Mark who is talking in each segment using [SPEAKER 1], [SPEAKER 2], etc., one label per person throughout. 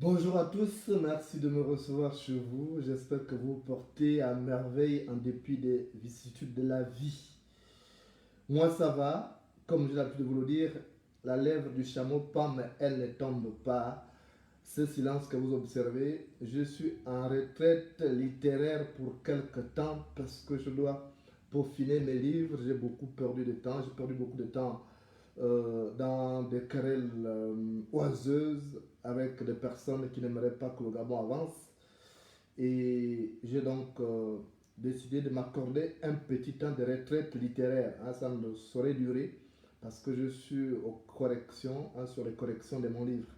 [SPEAKER 1] Bonjour à tous, merci de me recevoir chez vous. J'espère que vous portez à merveille en dépit des vicissitudes de la vie. Moi ça va, comme j'ai l'habitude de vous le dire, la lèvre du chameau pend mais elle ne tombe pas. Ce silence que vous observez, je suis en retraite littéraire pour quelque temps parce que je dois peaufiner mes livres. J'ai beaucoup perdu de temps, j'ai perdu beaucoup de temps dans des querelles oiseuses avec des personnes qui n'aimeraient pas que le Gabon avance. Et j'ai donc décidé de m'accorder un petit temps de retraite littéraire. Hein, ça ne saurait durer parce que je suis aux corrections, sur les corrections de mon livre.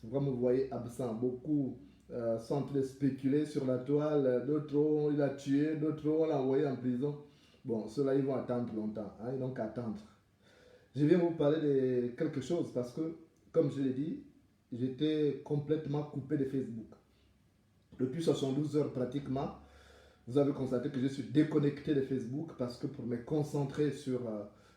[SPEAKER 1] C'est pourquoi vous voyez absent. Beaucoup sont en train de spéculer sur la toile. D'autres, il a tué, d'autres, on l'a envoyé en prison. Bon, ceux-là, ils vont attendre longtemps. Hein, ils n'ont qu'à attendre. Je viens vous parler de quelque chose parce que, comme je l'ai dit, j'étais complètement coupé de Facebook. Depuis 72 heures pratiquement, vous avez constaté que je suis déconnecté de Facebook parce que pour me concentrer sur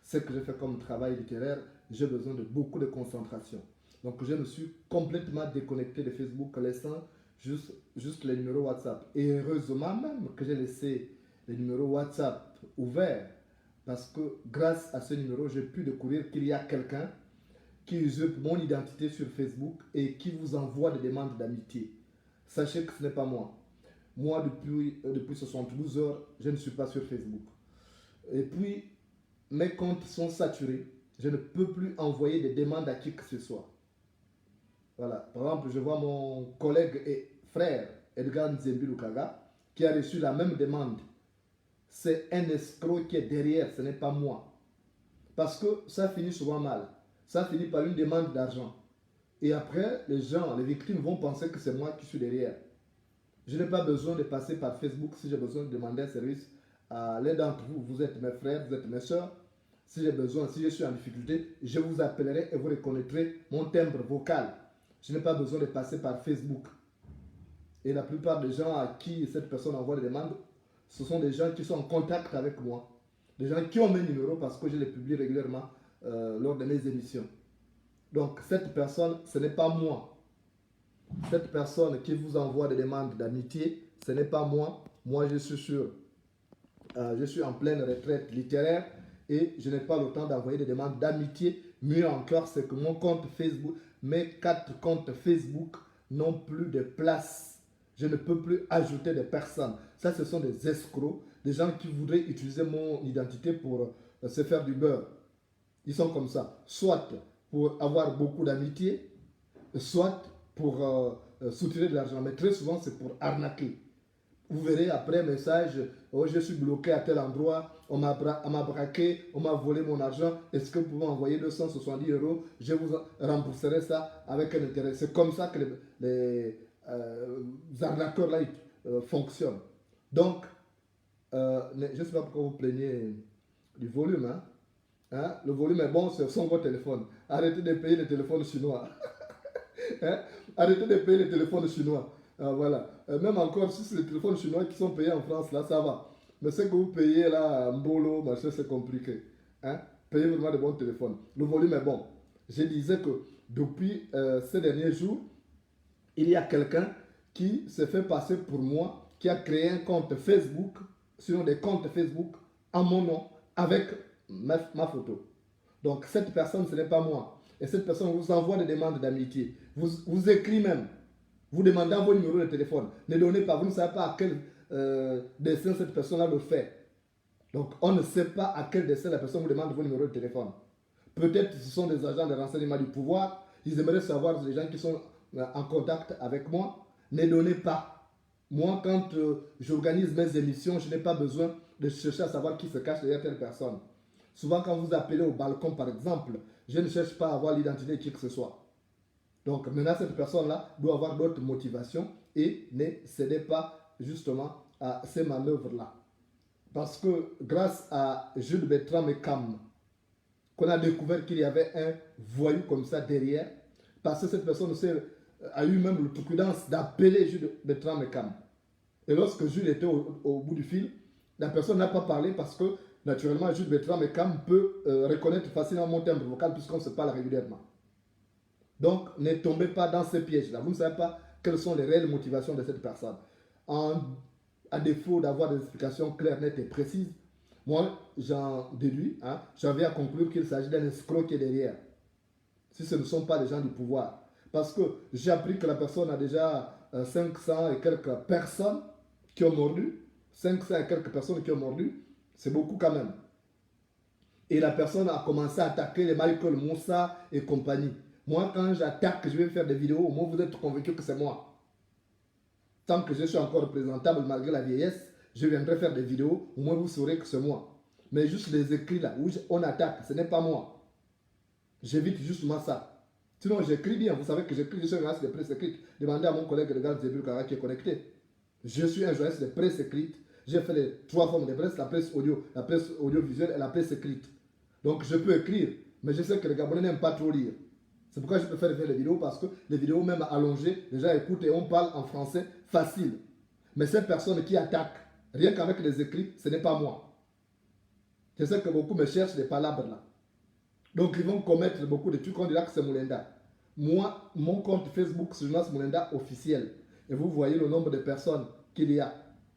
[SPEAKER 1] ce que je fais comme travail littéraire, j'ai besoin de beaucoup de concentration. Donc je me suis complètement déconnecté de Facebook, laissant juste les numéros WhatsApp. Et heureusement même que j'ai laissé les numéros WhatsApp ouverts parce que grâce à ce numéro, j'ai pu découvrir qu'il y a quelqu'un qui usurpe mon identité sur Facebook et qui vous envoie des demandes d'amitié. Sachez que ce n'est pas moi. Moi, depuis 72 heures, je ne suis pas sur Facebook. Et puis, mes comptes sont saturés. Je ne peux plus envoyer des demandes à qui que ce soit. Voilà. Par exemple, je vois mon collègue et frère Edgar Nzembi Lukaga qui a reçu la même demande c'est un escroc qui est derrière, ce n'est pas moi. Parce que ça finit souvent mal. Ça finit par une demande d'argent. Et après, les gens, les victimes vont penser que c'est moi qui suis derrière. Je n'ai pas besoin de passer par Facebook si j'ai besoin de demander un service à l'un d'entre vous. Vous êtes mes frères, vous êtes mes soeurs. Si j'ai besoin, si je suis en difficulté, je vous appellerai et vous reconnaîtrez mon timbre vocal. Je n'ai pas besoin de passer par Facebook. Et la plupart des gens à qui cette personne envoie des demandes, ce sont des gens qui sont en contact avec moi. Des gens qui ont mes numéros parce que je les publie régulièrement lors de mes émissions. Donc cette personne, ce n'est pas moi. Cette personne qui vous envoie des demandes d'amitié, ce n'est pas moi. Moi, je suis en pleine retraite littéraire et je n'ai pas le temps d'envoyer des demandes d'amitié. Mieux encore, c'est que mon compte Facebook, mes 4 comptes Facebook n'ont plus de place. Je ne peux plus ajouter des personnes. Ça, ce sont des escrocs, des gens qui voudraient utiliser mon identité pour se faire du beurre. Ils sont comme ça. Soit pour avoir beaucoup d'amitié, soit pour soutirer de l'argent. Mais très souvent, c'est pour arnaquer. Vous verrez après un message, oh, je suis bloqué à tel endroit, on m'a braqué, on m'a volé mon argent, est-ce que vous pouvez m'envoyer 270 €, je vous rembourserai ça avec un intérêt. C'est comme ça que les arnaqueurs là fonctionnent. Donc, je ne sais pas pourquoi vous plaignez du volume. Hein? Le volume est bon sur votre téléphone. Arrêtez de payer les téléphones chinois. Hein? Arrêtez de payer les téléphones chinois. Voilà. Même encore, si c'est les téléphones chinois qui sont payés en France, là, ça va. Mais ce que vous payez là, Mbolo, machin, c'est compliqué. Hein? Payez vraiment de bons téléphones. Le volume est bon. Je disais que depuis ces derniers jours, il y a quelqu'un qui s'est fait passer pour moi, qui a créé un compte Facebook, sur des comptes Facebook, à mon nom, avec ma photo. Donc cette personne, ce n'est pas moi. Et cette personne vous envoie des demandes d'amitié. Vous écrit même. Vous demandez vos numéros de téléphone. Ne donnez pas. Vous ne savez pas à quel dessin cette personne-là le fait. Donc on ne sait pas à quel dessin la personne vous demande vos numéros de téléphone. Peut-être que ce sont des agents de renseignement du pouvoir. Ils aimeraient savoir les gens qui sont en contact avec moi. Ne donnez pas. Moi, quand j'organise mes émissions, je n'ai pas besoin de chercher à savoir qui se cache derrière telle personne. Souvent, quand vous appelez au balcon, par exemple, je ne cherche pas à avoir l'identité de qui que ce soit. Donc, maintenant, cette personne-là doit avoir d'autres motivations et ne cédez pas justement à ces manœuvres-là. Parce que grâce à Jules Bertrand Mekam, qu'on a découvert qu'il y avait un voyou comme ça derrière, parce que cette personne a eu même l'outrecuidance d'appeler Jules Bertrand Mekam. Et lorsque Jules était au bout du fil, la personne n'a pas parlé parce que naturellement, Jules Bertrand Mekam peut reconnaître facilement mon timbre vocal puisqu'on se parle régulièrement. Donc, ne tombez pas dans ces pièges-là. Vous ne savez pas quelles sont les réelles motivations de cette personne. À défaut d'avoir des explications claires, nettes et précises, moi, j'en déduis, j'en viens à conclure qu'il s'agit d'un escroc qui est derrière. Si ce ne sont pas des gens du pouvoir. Parce que j'ai appris que la personne a déjà 500 et quelques personnes qui ont mordu. 500 et quelques personnes qui ont mordu. C'est beaucoup quand même. Et la personne a commencé à attaquer les Michael Moussa et compagnie. Moi, quand j'attaque, je vais faire des vidéos, au moins vous êtes convaincu que c'est moi. Tant que je suis encore présentable malgré la vieillesse, je viendrai faire des vidéos, au moins vous saurez que c'est moi. Mais juste les écrits là, où on attaque, ce n'est pas moi. J'évite justement ça. Sinon, j'écris bien. Vous savez que j'écris, je suis un journaliste de presse écrite. Demandez à mon collègue Regarde Zébul Kara qui est connecté. Je suis un journaliste de presse écrite. J'ai fait les 3 formes de presse, la presse audio, la presse audiovisuelle et la presse écrite. Donc je peux écrire, mais je sais que les Gabonais n'aiment pas trop lire. C'est pourquoi je préfère faire les vidéos, parce que les vidéos même allongées, les gens écoutent et on parle en français facile. Mais ces personnes qui attaquent, rien qu'avec les écrits, ce n'est pas moi. Je sais que beaucoup me cherchent des palabres là. Donc ils vont commettre beaucoup de trucs, on dira que c'est Moulenda. Moi, mon compte Facebook, c'est Jonas Moulenda officiel. Et vous voyez le nombre de personnes qu'il y a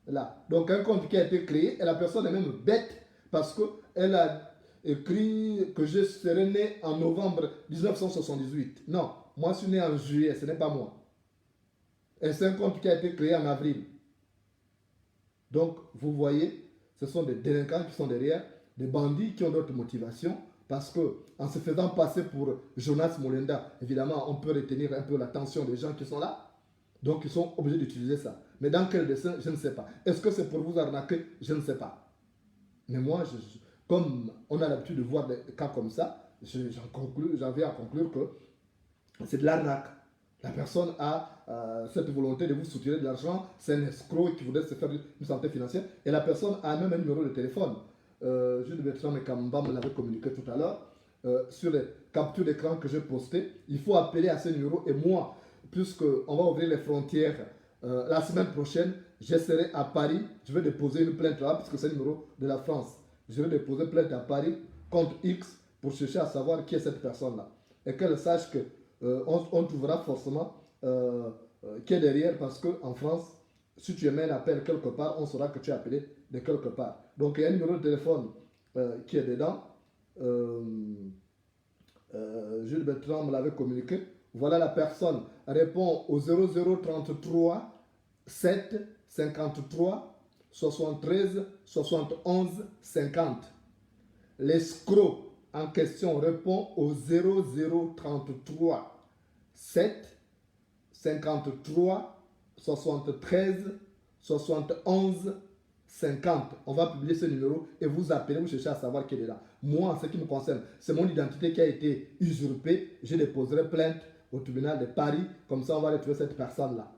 [SPEAKER 1] là. Donc un compte qui a été créé, et la personne est même bête, parce qu'elle a écrit que je serais né en novembre 1978. Non, moi je suis né en juillet, ce n'est pas moi. Et c'est un compte qui a été créé en avril. Donc, vous voyez, ce sont des délinquants qui sont derrière, des bandits qui ont d'autres motivations, parce que en se faisant passer pour Jonas Moulenda, évidemment, on peut retenir un peu l'attention des gens qui sont là. Donc, ils sont obligés d'utiliser ça. Mais dans quel dessin, je ne sais pas. Est-ce que c'est pour vous arnaquer? Je ne sais pas. Mais moi, comme on a l'habitude de voir des cas comme ça, j'avais à conclure que c'est de l'arnaque. La personne a cette volonté de vous soutirer de l'argent, c'est un escroc qui voudrait se faire une santé financière, et la personne a même un numéro de téléphone. Jules Bertrand Mekamba me l'avait communiqué tout à l'heure, sur les captures d'écran que j'ai postées. Il faut appeler à ce numéro, et moi, puisqu'on va ouvrir les frontières la semaine prochaine, je serai à Paris, je vais déposer une plainte là, puisque c'est le numéro de la France. Je vais déposer plainte à Paris contre X pour chercher à savoir qui est cette personne-là. Et qu'elle sache que on trouvera forcément qui est derrière, parce qu'en France, si tu émets un appel quelque part, on saura que tu es appelé de quelque part. Donc il y a un numéro de téléphone qui est dedans. Jules Bertrand me l'avait communiqué. Voilà, la personne répond au 0033 7 53 73 71 50. L'escroc en question répond au 0033 7 53 73 71 50. On va publier ce numéro et vous appelez, vous cherchez à savoir qui est là. Moi, en ce qui me concerne, c'est mon identité qui a été usurpée. Je déposerai plainte au tribunal de Paris. Comme ça, on va retrouver cette personne-là.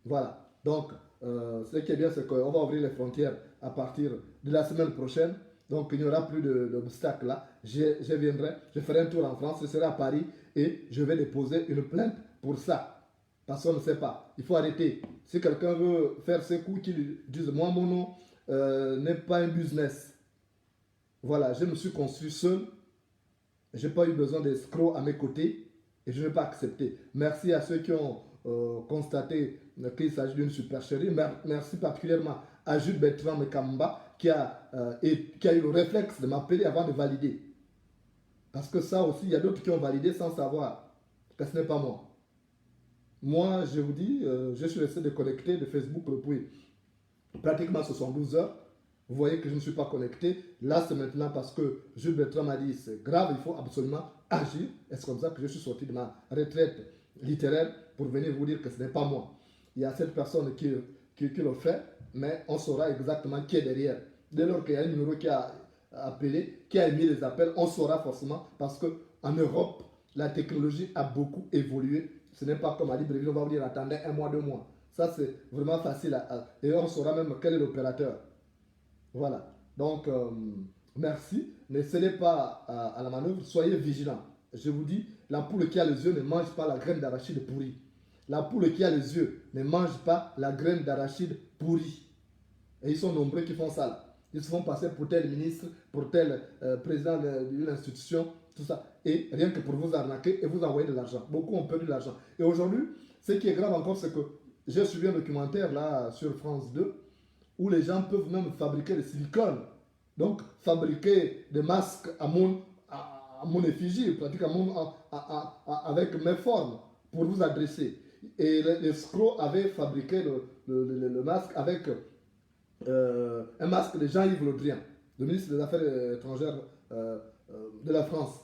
[SPEAKER 1] Voilà. Donc, ce qui est bien, c'est qu'on va ouvrir les frontières à partir de la semaine prochaine. Donc, il n'y aura plus d'obstacles là. Je viendrai, je ferai un tour en France, je serai à Paris et je vais déposer une plainte pour ça. Parce qu'on ne sait pas. Il faut arrêter. Si quelqu'un veut faire ses coups, qu'il dise moi, mon nom n'est pas un business. Voilà, je me suis construit seul. Je n'ai pas eu besoin d'escrocs à mes côtés et je ne vais pas accepter. Merci à ceux qui ont constaté qu'il s'agit d'une supercherie. Merci particulièrement à Jules Bertrand Mekamba qui a eu le réflexe de m'appeler avant de valider. Parce que ça aussi, il y a d'autres qui ont validé sans savoir que ce n'est pas moi. Moi, je vous dis, je suis resté déconnecté de Facebook depuis pratiquement 72 heures. Vous voyez que je ne suis pas connecté. Là, c'est maintenant parce que Jules Bertrand m'a dit c'est grave, il faut absolument agir. Et c'est comme ça que je suis sorti de ma retraite littéraire pour venir vous dire que ce n'est pas moi. Il y a cette personne qui le fait, mais on saura exactement qui est derrière. Dès lors qu'il y a un numéro qui a appelé, qui a émis les appels, on saura forcément parce qu'en Europe, la technologie a beaucoup évolué. Ce n'est pas comme à Libreville, on va vous dire attendez un mois, 2 mois. Ça, c'est vraiment facile. Et on saura même quel est l'opérateur. Voilà. Donc, merci. Ne cédez pas à la manœuvre. Soyez vigilants. Je vous dis, la poule qui a les yeux ne mange pas la graine d'arachide pourrie. La poule qui a les yeux ne mange pas la graine d'arachide pourrie. Et ils sont nombreux qui font ça là. Ils se font passer pour tel ministre, pour tel président d'une institution, tout ça. Et rien que pour vous arnaquer et vous envoyer de l'argent. Beaucoup ont perdu de l'argent. Et aujourd'hui, ce qui est grave encore, c'est que j'ai suivi un documentaire là sur France 2 où les gens peuvent même fabriquer des silicones. Donc, fabriquer des masques à mon effigie, pratiquement avec mes formes pour vous adresser. Et l'escroc avait fabriqué le masque avec un masque de Jean-Yves Le Drian, le ministre des Affaires étrangères de la France.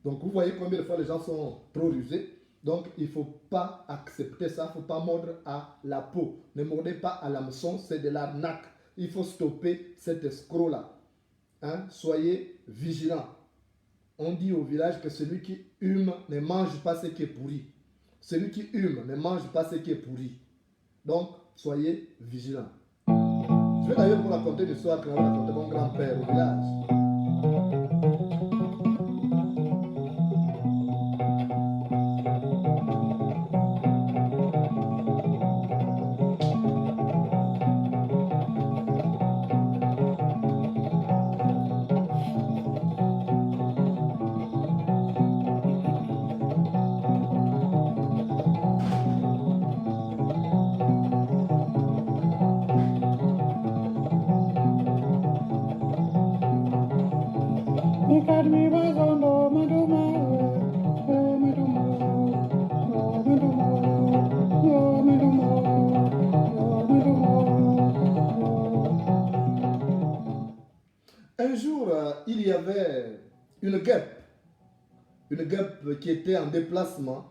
[SPEAKER 1] Donc vous voyez combien de fois les gens sont trop rusés. Donc il ne faut pas accepter ça, il ne faut pas mordre à la peau. Ne mordez pas à l'hameçon, c'est de l'arnaque. Il faut stopper cet escroc-là. Hein? Soyez vigilants. On dit au village que celui qui hume ne mange pas ce qui est pourri. Celui qui hume ne mange pas ce qui est pourri. Donc soyez vigilants. Je vais d'ailleurs vous raconter l'histoire que m'a raconté mon grand-père au village. Un jour, il y avait une guêpe qui était en déplacement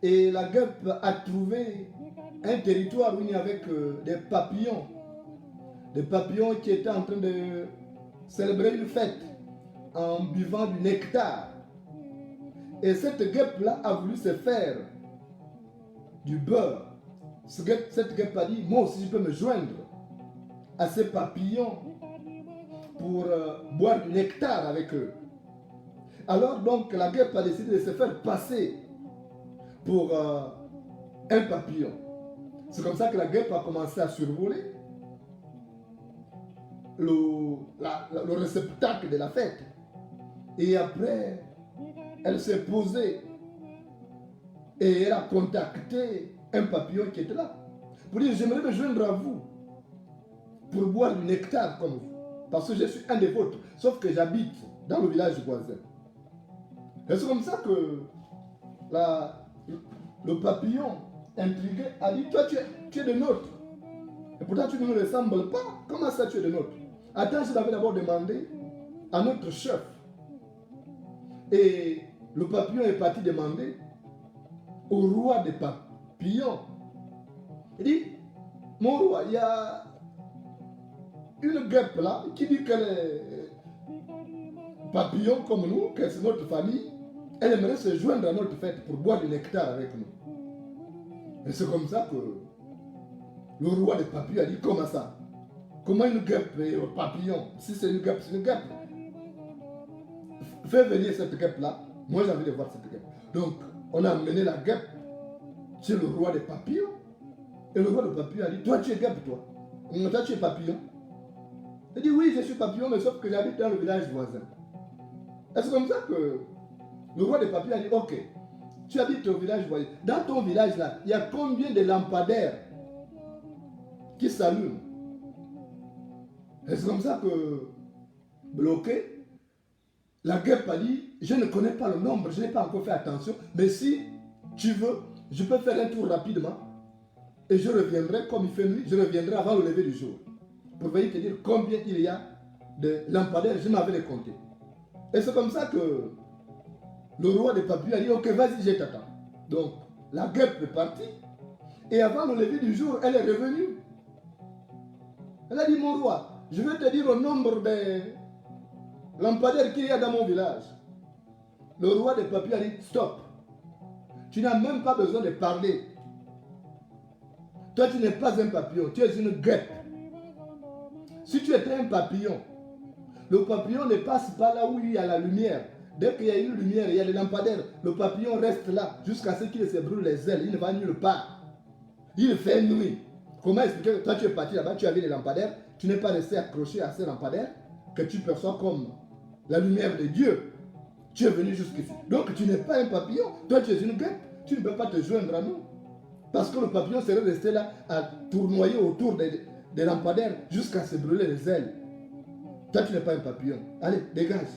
[SPEAKER 1] et la guêpe a trouvé un territoire où il n'y avait que des papillons. des papillons qui étaient en train de célébrer une fête en buvant du nectar. Et cette guêpe-là a voulu se faire du beurre. Cette guêpe a dit, moi aussi je peux me joindre à ces papillons pour boire du nectar avec eux. Alors donc la guêpe a décidé de se faire passer pour un papillon. C'est comme ça que la guêpe a commencé à survoler le réceptacle de la fête. Et après, elle s'est posée et elle a contacté un papillon qui était là pour dire, j'aimerais me joindre à vous pour boire du nectar comme vous, parce que je suis un des vôtres, sauf que j'habite dans le village voisin. Et c'est comme ça que le papillon intrigué a dit, toi tu es de nôtres, et pourtant tu ne nous ressembles pas. Comment ça tu es de nôtres? Attends, je l'avais d'abord demandé à notre chef. Et le papillon est parti demander au roi des papillons. Il dit, mon roi, il y a une guêpe là qui dit qu'elle est papillon comme nous, que c'est notre famille. Elle aimerait se joindre à notre fête pour boire du nectar avec nous. Et c'est comme ça que le roi des papillons a dit, comment ça? Comment une guêpe est un papillon? Si c'est une guêpe, c'est une guêpe. Fais venir cette guêpe-là. Moi, j'ai envie de voir cette guêpe. Donc, on a amené la guêpe chez le roi des papillons. Et le roi des papillons a dit, toi, tu es guêpe, toi. Toi, tu es papillon. Il dit, oui, je suis papillon, mais sauf que j'habite dans le village voisin. Et c'est comme ça que le roi des papillons a dit, ok, tu habites au village voisin. Dans ton village, là, il y a combien de lampadaires qui s'allument? Et c'est comme ça que, bloqué, la guêpe a dit, je ne connais pas le nombre, je n'ai pas encore fait attention, mais si tu veux, je peux faire un tour rapidement et je reviendrai, comme il fait nuit, je reviendrai avant le lever du jour pour venir te dire combien il y a de lampadaires, je m'avais les compter. Et c'est comme ça que le roi des papillons a dit, ok, vas-y, je t'attends. Donc, la guêpe est partie et avant le lever du jour, elle est revenue. Elle a dit, mon roi, je vais te dire le nombre de lampadaires qu'il y a dans mon village. Le roi des papillons a dit, stop. Tu n'as même pas besoin de parler. Toi, tu n'es pas un papillon, tu es une guêpe. Si tu étais un papillon, le papillon ne passe pas là où il y a la lumière. Dès qu'il y a une lumière, il y a des lampadaires, le papillon reste là jusqu'à ce qu'il se brûle les ailes. Il ne va nulle part. Il fait nuit. Comment expliquer que toi tu es parti là-bas, tu avais des lampadaires, tu n'es pas resté accroché à ces lampadaires que tu perçois comme la lumière de Dieu. Tu es venu jusqu'ici. Donc tu n'es pas un papillon, toi tu es une guêpe. Tu ne peux pas te joindre à nous. Parce que le papillon serait resté là à tournoyer autour des lampadaires jusqu'à se brûler les ailes. Toi tu n'es pas un papillon. Allez, dégage.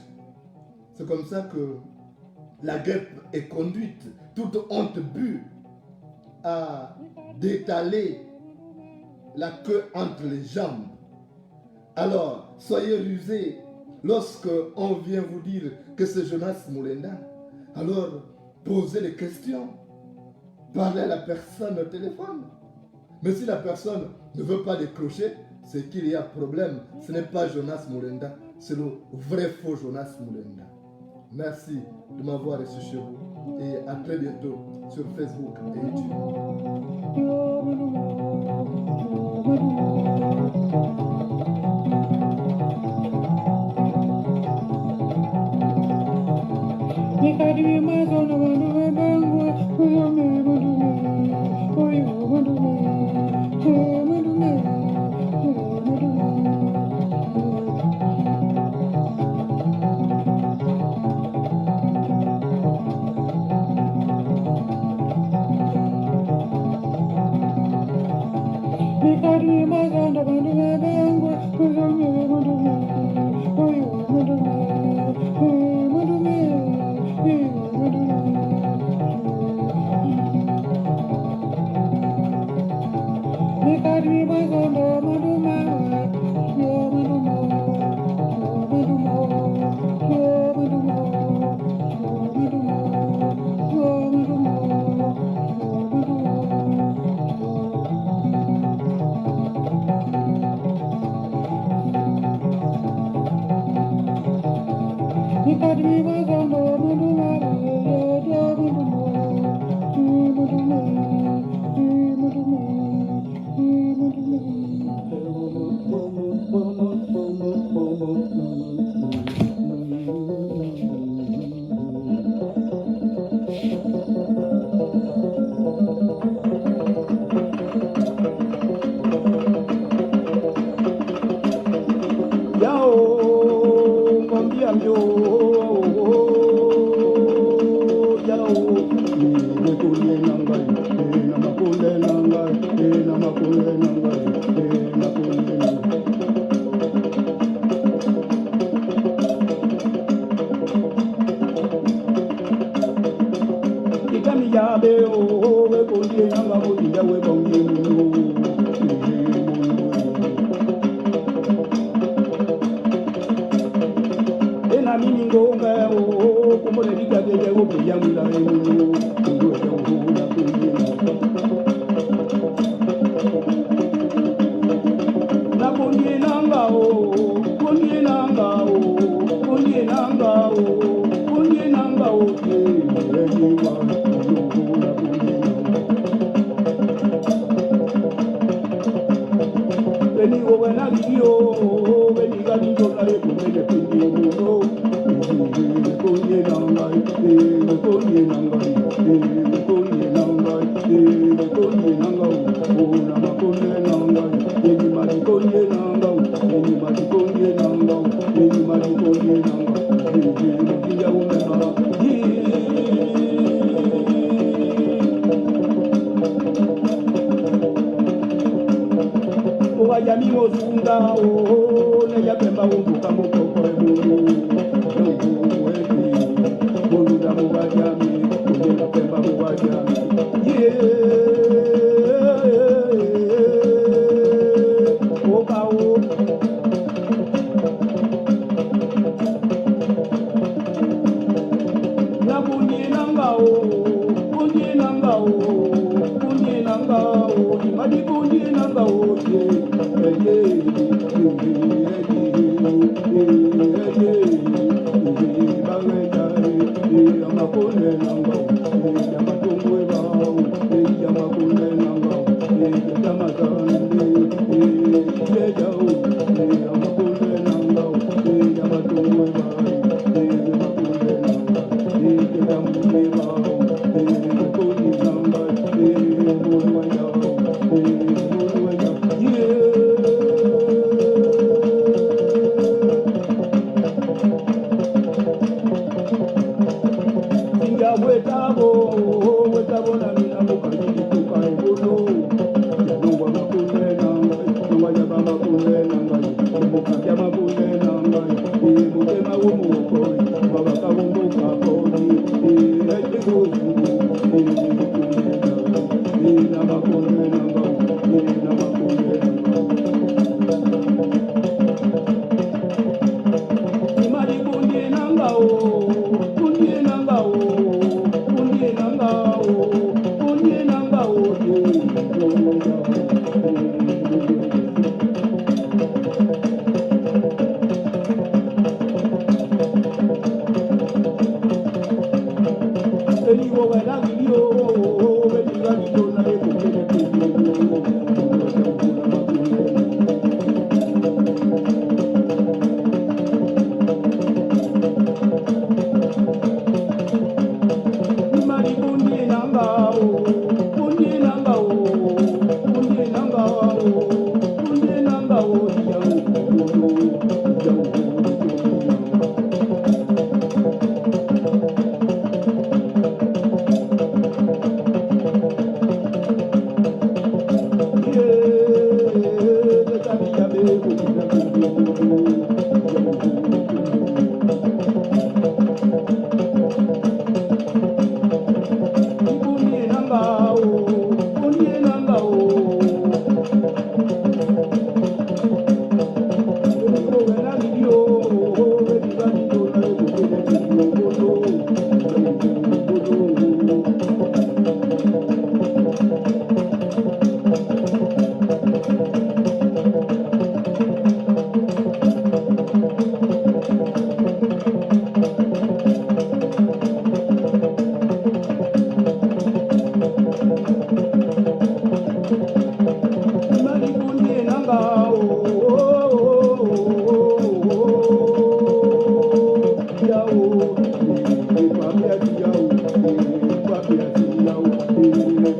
[SPEAKER 1] C'est comme ça que la guêpe est conduite, toute honte bue, à d'étaler la queue entre les jambes. Alors, soyez rusés lorsque on vient vous dire que c'est Jonas Mulenda. Alors, posez des questions. Parlez à la personne au téléphone. Mais si la personne ne veut pas décrocher, c'est qu'il y a problème. Ce n'est pas Jonas Mulenda, c'est le vrai faux Jonas Mulenda. Merci de m'avoir reçu chez vous et à très bientôt sur Facebook et YouTube.
[SPEAKER 2] Bye.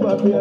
[SPEAKER 2] Papi,